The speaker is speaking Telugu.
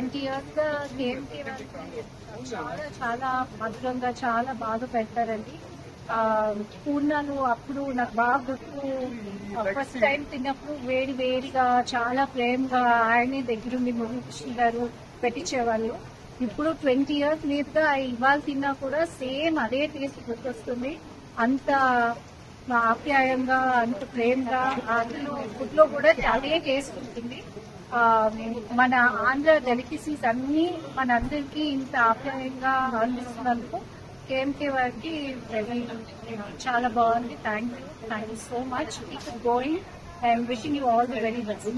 20 years గా కేఎంకే చాలా చాలా మధురంగా చాలా బాగా పెడతారండి. పూర్ణాలు అప్పుడు నాకు బాగా గుర్తు. ఫస్ట్ టైం తిన్నప్పుడు వేడి వేడిగా చాలా ప్రేమగా ఆయనే దగ్గరుండి మురళీకృష్ణ గారు పెట్టించేవాళ్ళు. ఇప్పుడు 20 years మీదుగా ఇవాళ తిన్నా కూడా సేమ్ అదే టేస్ట్ గుర్తొస్తుంది. అంత ఆప్యాయంగా, అంత ప్రేమగా, అందులో ఫుడ్ లో కూడా అదే టేస్ట్ ఉంటుంది. మన ఆంధ్ర డెలికసీస్ అన్ని మనందరికీ ఇంత ఆప్యాయంగా అందిస్తున్నందుకు కేఎంకే వారికి చాలా బాగుంది. Thank you so much. Keep going. I'm wishing you all the very best.